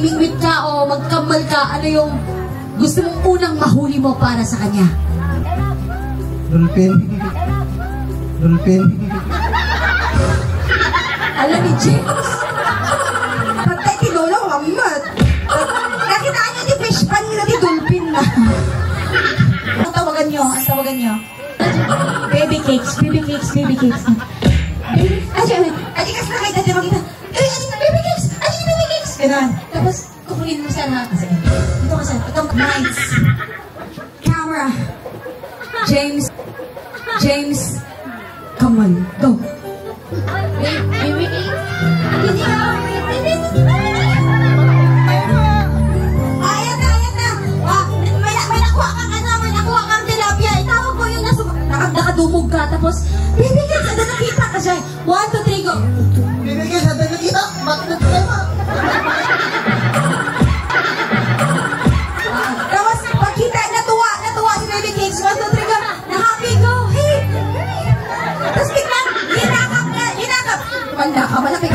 mamimingwit ka o magkambal ka, ano yung gusto mong unang mahuli mo para sa kanya? Dolphin. Dolphin. Alam ni James. Patay tinolo, mamat. Nakitaan niyo di fish pan nila di dolphin na. Ang tawagan niyo, ang tawagan niyo. Baby cakes, baby cakes, baby cakes. Aji kasi nakita di magkita. Baby cakes, aji baby cakes. Ganun. Tapos, kukunin mo siya na. Dito ka siya. Ikaw, lights. Camera. James. James. Come on, go. Baby cakes. Ayan na. May nakuha kang tilapia. Itawag ko yun na Nakadumog ka, tapos, baby cakes, ada nakita ka siya. 1, 2, 3, go. Binigyan sa nakita. Bakit nagtama? Tapos, pagkita, natuwa si baby cakes. 1, 2, 3, go. Na-happy, go. Hey! Tapos biglang, hinakap. Wala ka, malaki